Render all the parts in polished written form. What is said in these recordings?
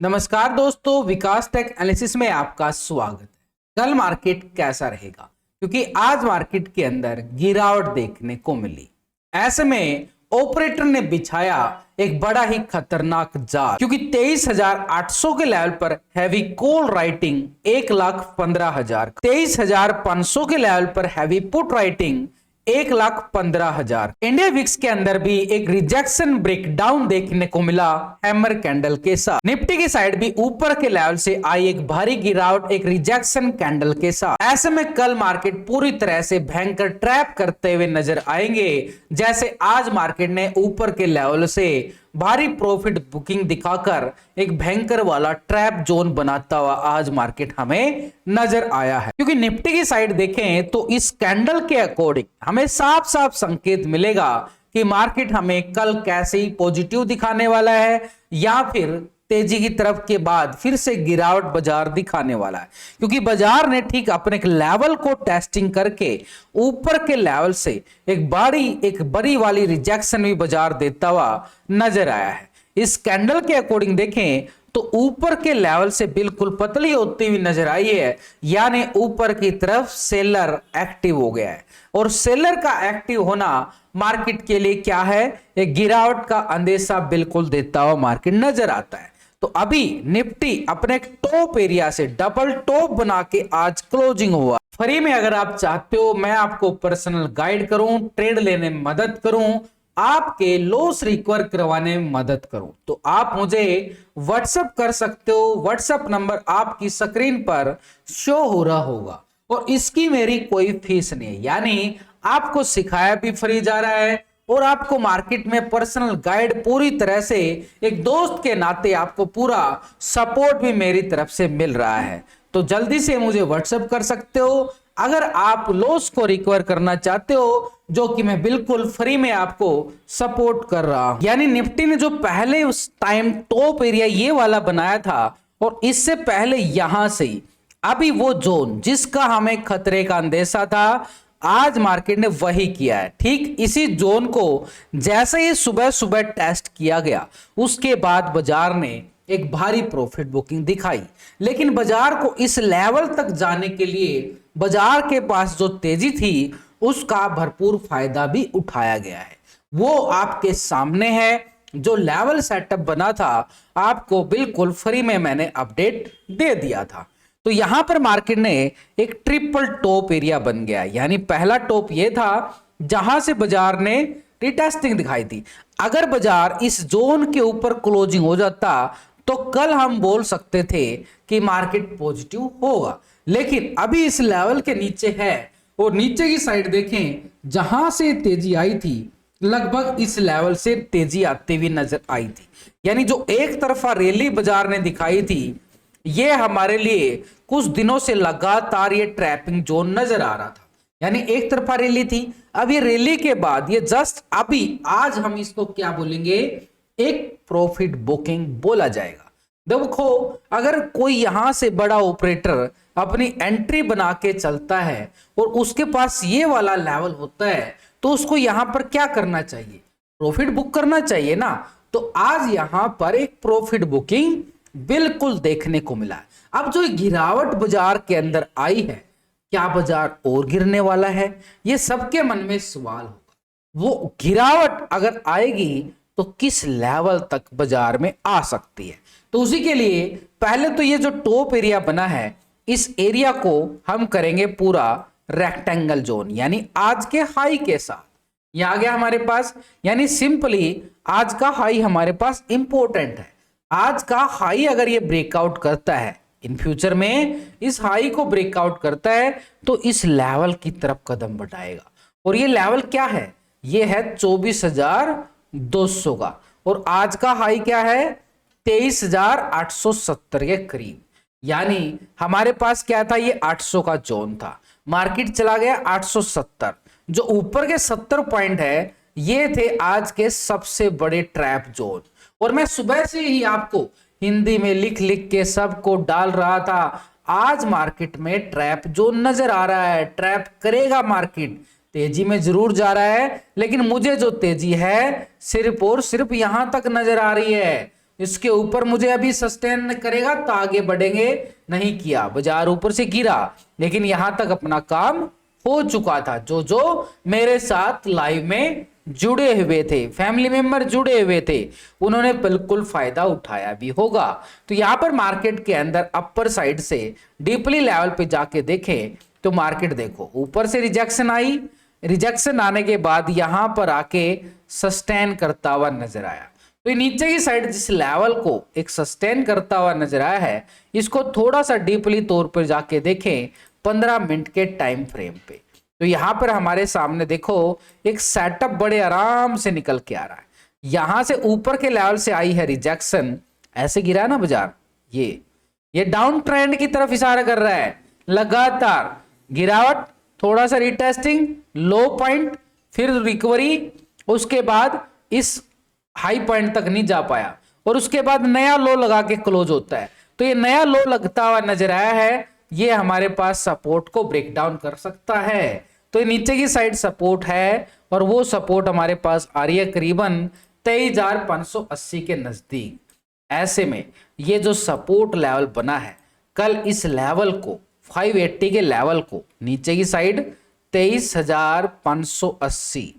नमस्कार दोस्तों, विकास take analysis में आपका स्वागत है। कल मार्केट कैसा रहेगा, क्योंकि आज मार्केट के अंदर गिरावट देखने को मिली। ऐसे में ऑपरेटर ने बिछाया एक बड़ा ही खतरनाक जाल, क्योंकि 23,800 के लेवल पर हैवी कॉल राइटिंग 1,15,000, 23,500 के लेवल पर heavy put writing 1,15,000। India VIX के अंदर भी एक रिजेक्शन ब्रेकडाउन देखने को मिला हैमर कैंडल के साथ। निफ्टी की साइड भी ऊपर के लेवल से आई एक भारी गिरावट एक रिजेक्शन कैंडल के साथ। ऐसे में कल मार्केट पूरी तरह से भयंकर ट्रैप करते हुए नजर आएंगे, जैसे आज मार्केट ने ऊपर के लेवल से भारी प्रॉफिट बुकिंग दिखाकर एक भयंकर वाला ट्रैप जोन बनाता हुआ आज मार्केट हमें नजर आया है। क्योंकि निफ्टी की साइड देखें तो इस कैंडल के अकॉर्डिंग हमें साफ साफ संकेत मिलेगा कि मार्केट हमें कल कैसे ही पॉजिटिव दिखाने वाला है या फिर तेजी की तरफ के बाद फिर से गिरावट बाजार दिखाने वाला है। क्योंकि बाजार ने ठीक अपने एक लेवल को टेस्टिंग करके ऊपर के लेवल से एक बड़ी वाली रिजेक्शन भी बाजार देता हुआ नजर आया है। इस कैंडल के अकॉर्डिंग देखें तो ऊपर के लेवल से बिल्कुल पतली होती हुई नजर आई है, यानी ऊपर की तरफ सेलर एक्टिव हो गया है। और सेलर का एक्टिव होना मार्केट के लिए क्या है, एक गिरावट का अंदेशा बिल्कुल देता हुआ मार्केट नजर आता है। तो अभी निफ्टी अपने टॉप एरिया से डबल टॉप बना के आज क्लोजिंग हुआ। फ्री में अगर आप चाहते हो मैं आपको पर्सनल गाइड करूं, ट्रेड लेने में मदद करूं, आपके लॉस रिकवर करवाने में मदद करूं, तो आप मुझे व्हाट्सएप कर सकते हो। व्हाट्सएप नंबर आपकी स्क्रीन पर शो हो रहा होगा और इसकी मेरी कोई फीस नहीं है, यानी आपको सिखाया भी फ्री जा रहा है और आपको मार्केट में पर्सनल गाइड पूरी तरह से एक दोस्त के नाते आपको पूरा सपोर्ट भी मेरी तरफ से मिल रहा है। तो जल्दी से मुझे व्हाट्सएप कर सकते हो अगर आप लॉस को रिकवर करना चाहते हो, जो कि मैं बिल्कुल फ्री में आपको सपोर्ट कर रहा हूं। यानी निफ्टी ने जो पहले उस टाइम टॉप एरिया ये वाला बनाया था और इससे पहले यहां से अभी वो जोन जिसका हमें खतरे का अंदेशा था, आज मार्केट ने वही किया है। ठीक इसी जोन को जैसे ही सुबह सुबह टेस्ट किया गया, उसके बाद बाजार ने एक भारी प्रॉफिट बुकिंग दिखाई। लेकिन बाजार को इस लेवल तक जाने के लिए बाजार के पास जो तेजी थी उसका भरपूर फायदा भी उठाया गया है। वो आपके सामने है। जो लेवल सेटअप बना था आपको बिल्कुल फ्री में मैंने अपडेट दे दिया था। तो यहां पर मार्केट ने एक ट्रिपल टॉप एरिया बन गया, यानी पहला टॉप ये था जहां से बाजार ने रिटेस्टिंग दिखाई थी। अगर बाजार इस जोन के ऊपर क्लोजिंग हो जाता तो कल हम बोल सकते थे कि मार्केट पॉजिटिव होगा, लेकिन अभी इस लेवल के नीचे है और नीचे की साइड देखें जहां से तेजी आई थी लगभग इस लेवल से तेजी आती हुई नजर आई थी। यानी जो एक तरफा रैली बाजार ने दिखाई थी ये हमारे लिए कुछ दिनों से लगातार ये ट्रैपिंग जोन नजर आ रहा था, यानी एक तरफा रैली थी। अब ये रैली के बाद ये जस्ट अभी आज हम इसको क्या बोलेंगे, एक प्रॉफिट बुकिंग बोला जाएगा। देखो अगर कोई यहां से बड़ा ऑपरेटर अपनी एंट्री बना के चलता है और उसके पास ये वाला लेवल होता है तो उसको यहां पर क्या करना चाहिए, प्रॉफिट बुक करना चाहिए ना। तो आज यहां पर एक प्रॉफिट बुकिंग बिल्कुल देखने को मिला है। अब जो गिरावट बाजार के अंदर आई है, क्या बाजार और गिरने वाला है, ये सबके मन में सवाल होगा। वो गिरावट अगर आएगी तो किस लेवल तक बाजार में आ सकती है। तो उसी के लिए पहले तो ये जो टॉप एरिया बना है इस एरिया को हम करेंगे पूरा रेक्टेंगल जोन, यानी आज के हाई के साथ ये आ गया हमारे पास। यानी सिंपली आज का हाई हमारे पास इंपॉर्टेंट है। आज का हाई अगर ये ब्रेकआउट करता है, इन फ्यूचर में इस हाई को ब्रेकआउट करता है तो इस लेवल की तरफ कदम बढ़ाएगा। और ये लेवल क्या है, ये है 24,200 का और आज का हाई क्या है 23,870 के करीब। यानी हमारे पास क्या था, ये 800 का जोन था, मार्केट चला गया 870। जो ऊपर के 70 पॉइंट है ये थे आज के सबसे बड़े ट्रैप जोन। और मैं सुबह से ही आपको हिंदी में लिख लिख के सबको डाल रहा था, आज मार्केट में ट्रैप जोन नजर आ रहा है, ट्रैप करेगा मार्केट, तेजी में जरूर जा रहा है, लेकिन मुझे जो तेजी है सिर्फ और सिर्फ यहां तक नजर आ रही है इसके ऊपर मुझे अभी सस्टेन करेगा तो आगे बढ़ेंगे, नहीं किया, बाजार ऊपर से गिरा, लेकिन यहां तक अपना काम हो चुका था। जो जो मेरे साथ लाइव में जुड़े हुए थे, फैमिली मेंबर जुड़े हुए थे, उन्होंने बिल्कुल फायदा उठाया भी होगा। तो यहां पर मार्केट के अंदर अपर साइड से डीपली लेवल पे जाके देखें तो मार्केट देखो ऊपर से रिजेक्शन आई, रिजेक्शन आने के बाद यहां पर आके सस्टेन करता हुआ नजर आया। तो नीचे की साइड जिस लेवल को एक सस्टेन करता हुआ नजर आया है, इसको थोड़ा सा डीपली तौर पर जाके देखें 15 मिनट के टाइम फ्रेम पे। तो यहां पर हमारे सामने देखो एक सेटअप बड़े आराम से निकल के आ रहा है। यहां से ऊपर के लेवल से आई है रिजेक्शन, ऐसे गिरा है ना बाजार, ये डाउन ट्रेंड की तरफ इशारा कर रहा है, लगातार गिरावट, थोड़ा सा रिटेस्टिंग, लो पॉइंट, फिर रिकवरी, उसके बाद इस हाई पॉइंट तक नहीं जा पाया और उसके बाद नया लो लगा के क्लोज होता है। तो ये नया लो लगता हुआ नजर आया है, ये हमारे पास सपोर्ट को ब्रेक डाउन कर सकता है। तो ये नीचे की साइड सपोर्ट है और वो सपोर्ट हमारे पास आ रही है करीबन 23,580 के नजदीक। ऐसे में ये जो सपोर्ट लेवल बना है, कल इस लेवल को 580 के लेवल को नीचे की साइड 23,580,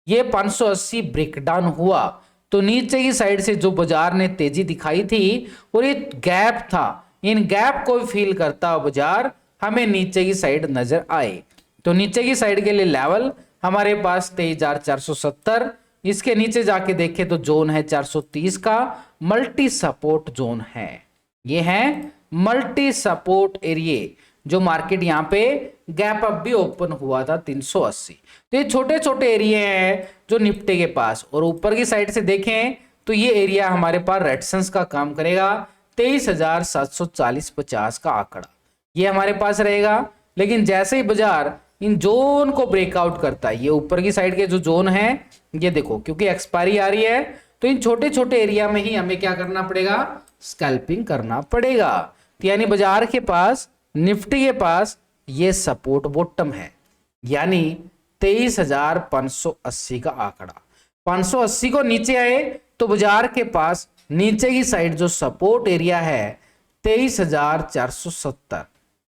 ये 580 ब्रेकडाउन हुआ तो नीचे की साइड से जो बाजार ने तेजी दिखाई थी और ये गैप था, इन गैप को फील करता हुआ बाजार हमें नीचे की साइड नजर आए। तो नीचे की साइड के लिए लेवल हमारे पास 23,470, इसके नीचे जाके देखें तो जोन है 430 का, मल्टी सपोर्ट जोन है, ये है मल्टी सपोर्ट एरिया जो मार्केट यहाँ पे गैप अप भी ओपन हुआ था 380। तो ये छोटे छोटे एरिया हैं जो निफ्टी के पास, और ऊपर की साइड से देखें तो ये एरिया हमारे पास रेजिस्टेंस का काम करेगा 23,740-50 का आंकड़ा, ये हमारे पास रहेगा। लेकिन जैसे ही बाजार इन जोन को ब्रेकआउट करता है, ये ऊपर की साइड के जो जोन है ये देखो, क्योंकि एक्सपायरी आ रही है तो इन छोटे छोटे एरिया में ही हमें क्या करना पड़ेगा, स्कैल्पिंग करना पड़ेगा। तो यानी बाजार के पास, निफ्टी के पास ये सपोर्ट बॉटम है, यानी 23,580 का आंकड़ा। 580 को नीचे आए तो बाजार के पास नीचे की साइड जो सपोर्ट एरिया है 23,470,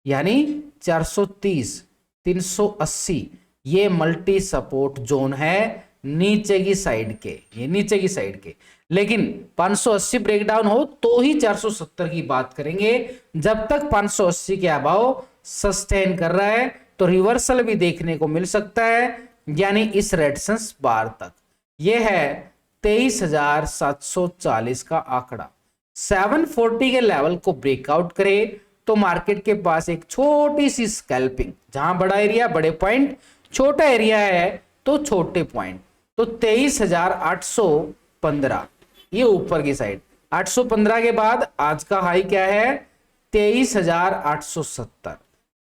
यानी 430, 380, ये मल्टी सपोर्ट जोन है नीचे की साइड के, ये नीचे की साइड के। लेकिन 580 ब्रेकडाउन हो तो ही 470 की बात करेंगे। जब तक 580 के अभाव सस्टेन कर रहा है तो रिवर्सल भी देखने को मिल सकता है, यानी इस रेजिस्टेंस बार तक। यह है 23,740 का आंकड़ा। 740 के लेवल को ब्रेकआउट करे तो मार्केट के पास एक छोटी सी स्कैल्पिंग, जहां बड़ा एरिया बड़े पॉइंट, छोटा एरिया है तो छोटे पॉइंट, तो 23,815 ये ऊपर की साइड। 815 के बाद आज का हाई क्या है 23,870,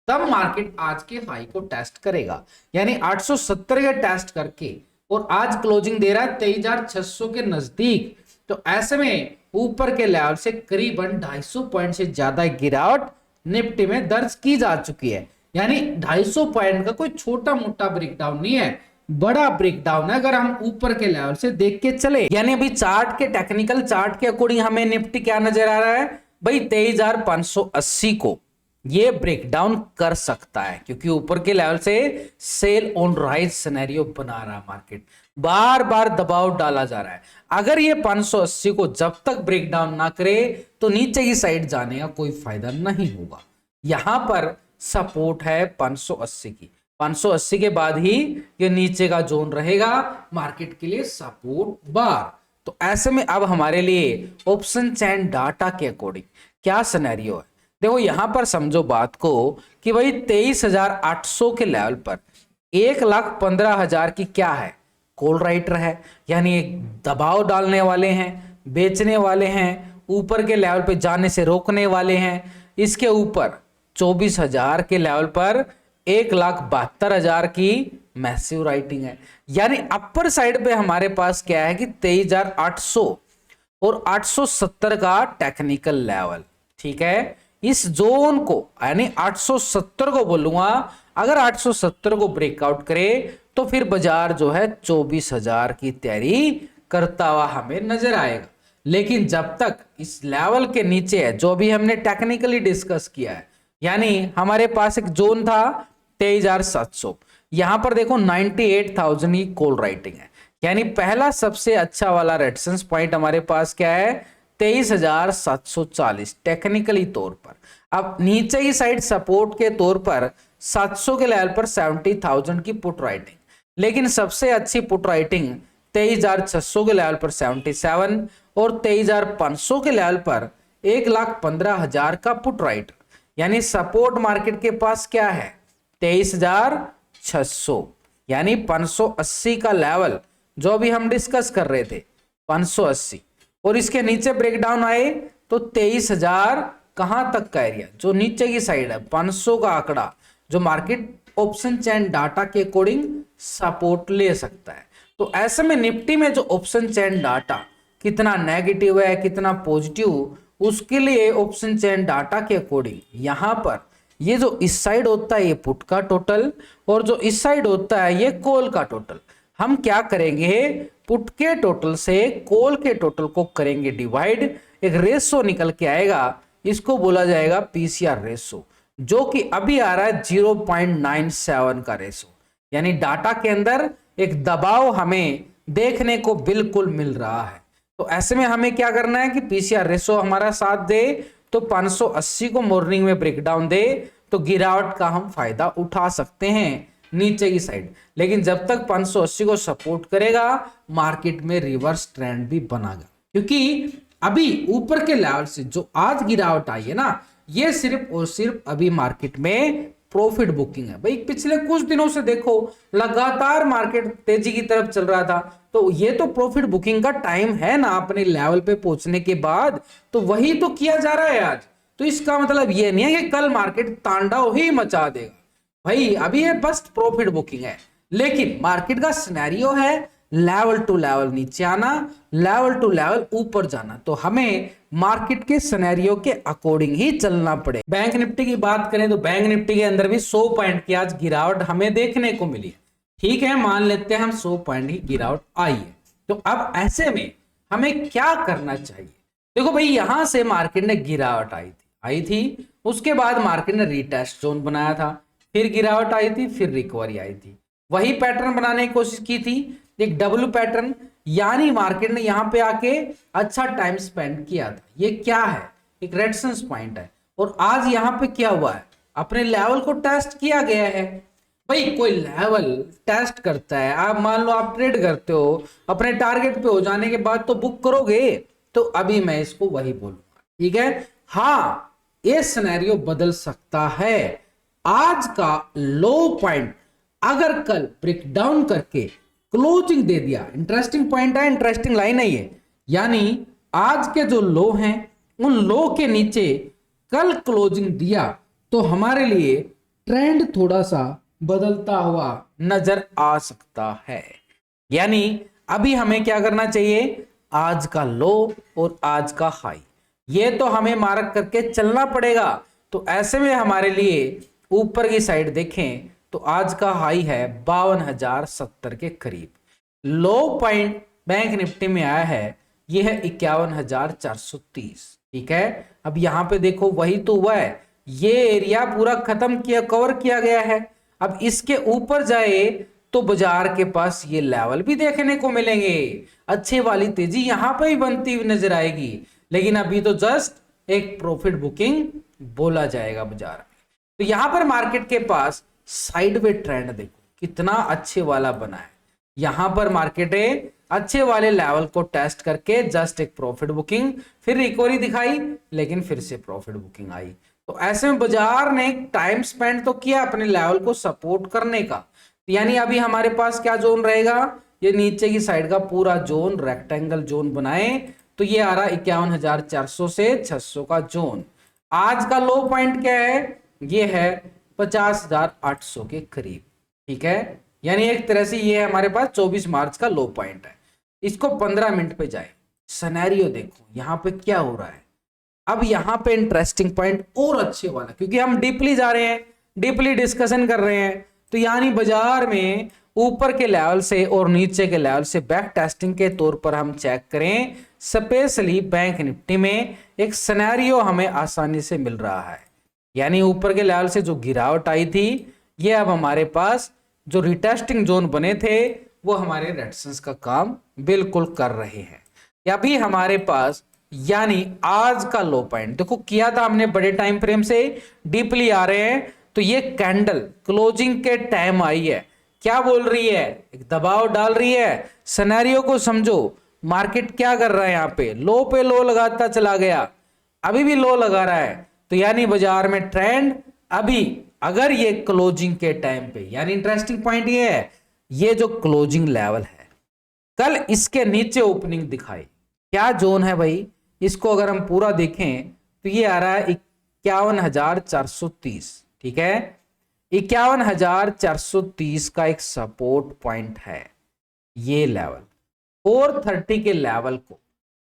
तब मार्केट आज के हाई को टेस्ट करेगा, यानी 870 के टेस्ट करके, और आज क्लोजिंग दे रहा है 23,600 के नजदीक। तो ऐसे में ऊपर के लेवल से करीबन 250 पॉइंट से ज्यादा गिरावट निफ्टी में दर्ज की जा चुकी है, यानी 250 पॉइंट का कोई छोटा मोटा ब्रेकडाउन नहीं है, बड़ा ब्रेकडाउन है अगर हम ऊपर के लेवल से देख के चले। यानी अभी चार्ट के, टेक्निकल चार्ट के अकॉर्डिंग हमें निफ्टी क्या नजर आ रहा है भाई, 23,580 को ये ब्रेकडाउन कर सकता है, क्योंकि ऊपर के लेवल से सेल ऑन राइज सिनेरियो बना रहा है मार्केट, बार बार दबाव डाला जा रहा है। अगर ये 580 को जब तक ब्रेकडाउन ना करे तो नीचे की साइड जाने का कोई फायदा नहीं होगा। यहां पर सपोर्ट है 580 की, 580 के बाद ही ये नीचे का जोन रहेगा मार्केट के लिए सपोर्ट बार। तो ऐसे में अब हमारे लिए ऑप्शन चैन डाटा के अकॉर्डिंग क्या सिनेरियो है, देखो यहां पर समझो बात को कि भाई 23,800 के लेवल पर 1,15,000 की क्या है, कॉल राइटर है, यानी एक दबाव डालने वाले हैं, बेचने वाले हैं, ऊपर के लेवल पे जाने से रोकने वाले हैं। इसके ऊपर 24,000 के लेवल पर 1,72,000 की मैसिव राइटिंग है, यानी अपर साइड पे हमारे पास क्या है कि 23,800 और 870 का टेक्निकल लेवल, ठीक है। इस जोन को यानी 870 को बोलूंगा, अगर 870 को ब्रेकआउट करे तो फिर बाजार जो है 24,000 की तैयारी करता हुआ हमें नजर आएगा। लेकिन जब तक इस लेवल के नीचे है, जो भी हमने टेक्निकली डिस्कस किया है, यानी हमारे पास एक जोन था 23,700, यहां पर देखो 98,000 की कॉल राइटिंग है, यानी पहला सबसे अच्छा वाला रेजिस्टेंस पॉइंट हमारे पास क्या है 23,740 टेक्निकली तौर पर। अब नीचे की साइड सपोर्ट के तौर पर 700 के लेवल पर 70,000 की पुट राइटिंग, लेकिन सबसे अच्छी पुट राइटिंग 23,600 के लेवल पर 77 और 23,500 के लेवल पर 1,15,000 का पुट राइट, यानी सपोर्ट मार्केट के पास क्या है 23,600, यानी 580 का लेवल जो भी हम डिस्कस कर रहे थे 580, और इसके नीचे ब्रेकडाउन आए तो 23,000 कहां तक का एरिया, जो नीचे की साइड है 500 का आंकड़ा, जो मार्केट ऑप्शन चैन डाटा के अकॉर्डिंग सपोर्ट ले सकता है। तो ऐसे में निफ्टी में जो ऑप्शन चैन डाटा कितना नेगेटिव है कितना पॉजिटिव, उसके लिए ऑप्शन चैन डाटा के अकॉर्डिंग यहां पर ये जो इस साइड होता है ये पुट का टोटल, और जो इस साइड होता है ये कॉल का टोटल, हम क्या करेंगे पुट के टोटल से कॉल के टोटल को करेंगे डिवाइड, एक रेशो निकल के आएगा, इसको बोला जाएगा पीसीआर रेशो, जो कि अभी आ रहा है 0.97 का रेशो, यानी डाटा के अंदर एक दबाव हमें देखने को बिल्कुल मिल रहा है। तो ऐसे में हमें क्या करना है कि पीसीआर रेशो हमारा साथ दे तो 580 को मॉर्निंग में ब्रेकडाउन दे तो गिरावट का हम फायदा उठा सकते हैं नीचे की साइड, लेकिन जब तक 580 को सपोर्ट करेगा मार्केट में रिवर्स ट्रेंड भी बनेगा, क्योंकि अभी ऊपर के लेवल से जो आज गिरावट आई है ना, ये सिर्फ और सिर्फ अभी मार्केट में प्रॉफिट बुकिंग है। भाई पिछले कुछ दिनों से देखो लगातार मार्केट तेजी की तरफ चल रहा था, तो ये तो प्रॉफिट बुकिंग का टाइम है ना, अपने लेवल पे पहुंचने के बाद तो वही तो किया जा रहा है आज। तो इसका मतलब ये नहीं है कि कल मार्केट तांडव ही मचा देगा, भाई अभी ये बस प्रॉफिट बुकिंग है, लेकिन मार्केट का सिनेरियो है लेवल टू लेवल नीचे आना, लेवल टू लेवल ऊपर जाना, तो हमें मार्केट के सिनेरियो के अकॉर्डिंग ही चलना पड़े। बैंक निफ्टी की बात करें तो बैंक निफ्टी के अंदर भी 100 पॉइंट की आज गिरावट हमें देखने को मिली है, ठीक है, मान लेते हैं हम 100 पॉइंट की गिरावट आई है। तो अब ऐसे में हमें क्या करना चाहिए, देखो भाई यहां से मार्केट ने गिरावट आई थी, उसके बाद मार्केट ने रीटेस्ट जोन बनाया था, फिर गिरावट आई थी, फिर रिकवरी आई थी, वही पैटर्न बनाने की कोशिश की थी, एक डब्ल्यू पैटर्न, यानी मार्केट ने यहां पे आके अच्छा टाइम स्पेंड किया था। ये क्या है, एक रेजिस्टेंस पॉइंट है, और आज यहां पे क्या हुआ है, अपने लेवल को टेस्ट किया गया है। भाई कोई लेवल टेस्ट करता है, आप मान लो आप ट्रेड करते हो, अपने टारगेट पे हो जाने के बाद तो बुक करोगे, तो अभी मैं इसको वही बोलूंगा, ठीक है। हाँ ये सिनेरियो बदल सकता है, आज का लो पॉइंट अगर कल ब्रेकडाउन करके क्लोजिंग दे दिया, इंटरेस्टिंग पॉइंट है, इंटरेस्टिंग लाइन है ये, यानी आज के जो लो हैं उन लो के नीचे कल क्लोजिंग दिया तो हमारे लिए ट्रेंड थोड़ा सा बदलता हुआ नजर आ सकता है। यानी अभी हमें क्या करना चाहिए, आज का लो और आज का हाई ये तो हमें मार्क करके चलना पड़ेगा। तो ऐसे में हमारे लिए ऊपर की साइड देखें तो आज का हाई है 52,070 के करीब, लो पॉइंट बैंक निफ्टी में आया है ये है 51,430, ठीक है। अब यहां पे देखो वही तो हुआ है, ये एरिया पूरा खत्म किया, कवर किया गया है। अब इसके ऊपर जाए तो बाजार के पास ये लेवल भी देखने को मिलेंगे, अच्छी वाली तेजी यहां पे भी बनती हुई नजर आएगी, लेकिन अभी तो जस्ट एक प्रॉफिट बुकिंग बोला जाएगा बाजार में। तो यहां पर मार्केट के पास साइडवे ट्रेंड देखो कितना अच्छे वाला बना है, यहां पर मार्केट अच्छे वाले लेवल को टेस्ट करके जस्ट एक प्रॉफिट बुकिंग, फिर रिकवरी दिखाई, लेकिन फिर से प्रॉफिट बुकिंग आई। तो ऐसे में बाजार ने टाइम स्पेंड तो किया अपने लेवल को सपोर्ट करने का, यानी अभी हमारे पास क्या जोन रहेगा, ये नीचे की साइड का पूरा जोन रेक्टेंगल जोन बनाए तो ये आ रहा 51,400 से 600 का जोन। आज का लो पॉइंट क्या है, ये है 50,800 के करीब, ठीक है। यानी एक तरह से ये हमारे पास 24 मार्च का लो पॉइंट है। इसको 15 मिनट पे जाए, सिनेरियो देखो यहां पे क्या हो रहा है। अब यहां पे इंटरेस्टिंग पॉइंट और अच्छे वाला, क्योंकि हम डीपली जा रहे हैं, डीपली डिस्कशन कर रहे हैं, तो यानी बाजार में ऊपर के लेवल से और नीचे के लेवल से बैक टेस्टिंग के तौर पर हम चेक करें स्पेशली बैंक निफ्टी में एक सिनेरियो हमें आसानी से मिल रहा है। यानी ऊपर के लेवल से जो गिरावट आई थी, ये अब हमारे पास जो रिटेस्टिंग जोन बने थे वो हमारे रेजिस्टेंस का काम बिल्कुल कर रहे हैं। या भी हमारे पास यानी आज का लो पॉइंट देखो किया था हमने बड़े टाइम फ्रेम से, डीपली आ रहे हैं तो ये कैंडल क्लोजिंग के टाइम आई है, क्या बोल रही है, एक दबाव डाल रही है। सिनेरियो को समझो, मार्केट क्या कर रहा है, यहाँ पे लो लगाता चला गया, अभी भी लो लगा रहा है, तो यानी बाजार में ट्रेंड अभी अगर ये क्लोजिंग के टाइम पे, यानी इंटरेस्टिंग पॉइंट ये है, ये जो क्लोजिंग लेवल है कल इसके नीचे ओपनिंग दिखाई, क्या जोन है भाई, इसको अगर हम पूरा देखें तो ये आ रहा है 51,430, ठीक है, 51,430 का एक सपोर्ट पॉइंट है। ये लेवल 430 के लेवल को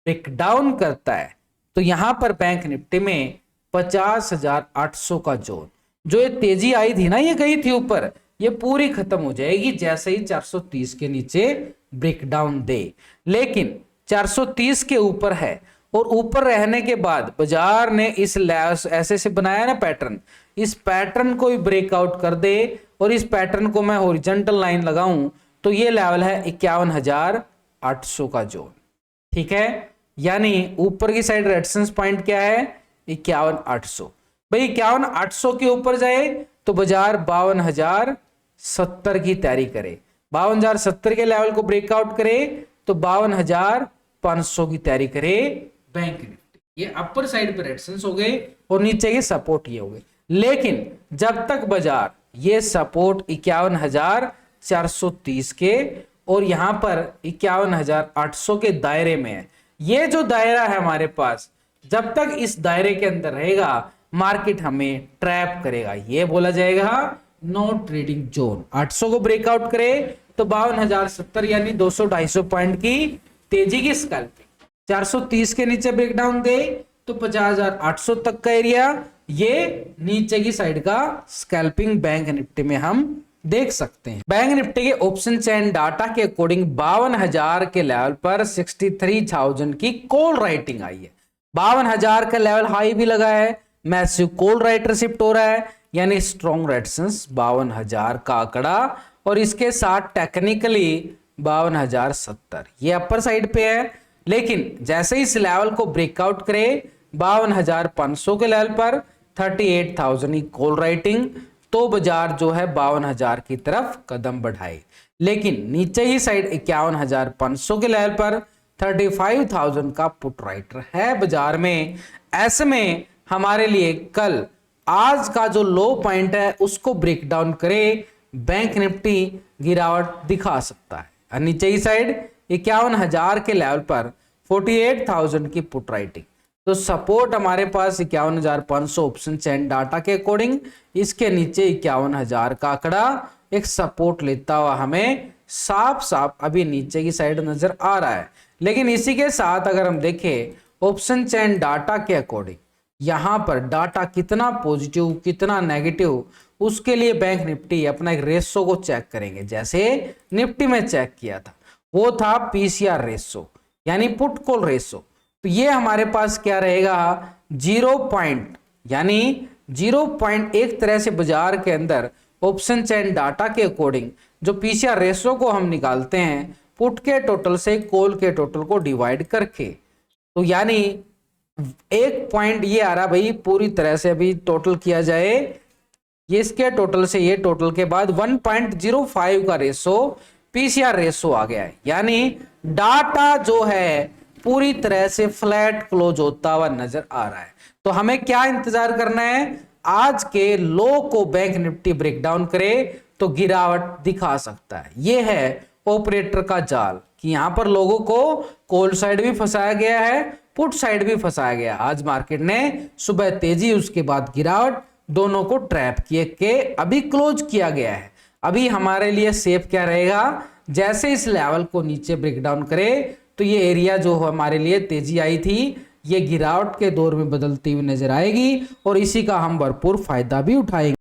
ब्रेक डाउन करता है तो यहां पर बैंक निफ्टी में 50,800 का जोन, जो ये तेजी आई थी ना, ये गई थी ऊपर, ये पूरी खत्म हो जाएगी जैसे ही 430 के नीचे ब्रेक डाउन दे। लेकिन 430 के ऊपर है और ऊपर रहने के बाद बाजार ने इस ऐसे से बनाया ना पैटर्न, इस पैटर्न को भी ब्रेकआउट कर दे और इस पैटर्न को मैं हॉरिजॉन्टल लाइन लगाऊं तो ये लेवल है 51,800 का जोन, ठीक है। यानी ऊपर की साइड रेजिस्टेंस पॉइंट क्या है, 51,800। भाई 51,800 के ऊपर जाए तो बाजार 52,070 की तैयारी करे, 52,070 के लेवल को ब्रेकआउट करे तो 52,500 की तैयारी करे बैंक निफ्टी। ये अपर साइड पे रेजिस्टेंस हो गए और नीचे के सपोर्ट ये हो गए। लेकिन जब तक बाजार ये सपोर्ट 51,430 के और यहां पर 51,800 के दायरे में है, ये जो दायरा है हमारे पास, जब तक इस दायरे के अंदर रहेगा मार्केट हमें ट्रैप करेगा, ये बोला जाएगा नो ट्रेडिंग जोन। 800 को ब्रेकआउट करे तो 52,070 यानी 200-250 पॉइंट की तेजी की स्कैल्पिंग, 430 के नीचे ब्रेकडाउन दे तो 50,800 तक का एरिया, ये नीचे की साइड का स्कैल्पिंग बैंक निफ्टी में हम देख सकते हैं। बैंक निफ्टी के ऑप्शन चेन डाटा के अकॉर्डिंग 52,000 के लेवल पर 63,000 की कॉल राइटिंग आई है। 52,000 का लेवल हाई भी लगा है, मैसिव कॉल राइटर शिफ्ट हो रहा है, यानी स्ट्रॉन्ग रेजिस्टेंस 52,000 का आंकड़ा और इसके साथ टेक्निकली 52,070 ये अपर साइड पे है। लेकिन जैसे इस लेवल को ब्रेकआउट करे 52,500 के लेवल पर 38,000 की कॉल राइटिंग, तो बाजार जो है 52,000 की तरफ कदम बढ़ाए। लेकिन नीचे ही साइड 51,500 के लेवल पर 35,000 का पुट राइटर है बाजार में। ऐसे में हमारे लिए कल आज का जो लो पॉइंट है उसको ब्रेक डाउन करे बैंक निफ्टी गिरावट दिखा सकता है। और नीचे ही साइड 51,000 के लेवल पर 48,000 की पुट राइटिंग, तो सपोर्ट हमारे पास 51,500 ऑप्शन चेन डाटा के अकॉर्डिंग, इसके नीचे 51,000 का आंकड़ा एक सपोर्ट लेता हुआ हमें साफ अभी नीचे की साइड नजर आ रहा है। लेकिन इसी के साथ अगर हम देखें ऑप्शन चेन डाटा के अकॉर्डिंग, यहां पर डाटा कितना पॉजिटिव कितना नेगेटिव, उसके लिए बैंक निफ्टी अपना एक रेशो को चेक करेंगे। जैसे निफ्टी में चेक किया था वो था पीसीआर रेशो यानी पुट कॉल रेशो, तो ये हमारे पास क्या रहेगा 0 पॉइंट, यानी 0 एक तरह से बाजार के अंदर ऑप्शन चेन डाटा के अकॉर्डिंग जो पीसीआर रेशो को हम निकालते हैं पुट के टोटल से कॉल के टोटल को डिवाइड करके, तो यानी 1 पॉइंट ये आ रहा भाई, पूरी तरह से अभी टोटल किया जाए ये इसके टोटल से ये टोटल के बाद 1.05 का रेशो पीसीआर रेशो आ गया है। यानी डाटा जो है पूरी तरह से फ्लैट क्लोज होता हुआ नजर आ रहा है। तो हमें क्या इंतजार करना है, आज के लो को बैंक निफ्टी ब्रेक डाउन करे तो गिरावट दिखा सकता है। यह है ऑपरेटर का जाल कि यहां पर लोगों को कॉल साइड भी फंसाया गया है, पुट साइड भी फंसाया गया। आज मार्केट ने सुबह तेजी उसके बाद गिरावट, दोनों को ट्रैप किए के अभी क्लोज किया गया है। अभी हमारे लिए सेफ क्या रहेगा, जैसे इस लेवल को नीचे ब्रेक डाउन करे तो ये एरिया जो हमारे लिए तेजी आई थी ये गिरावट के दौर में बदलती हुई नजर आएगी और इसी का हम भरपूर फायदा भी उठाएंगे।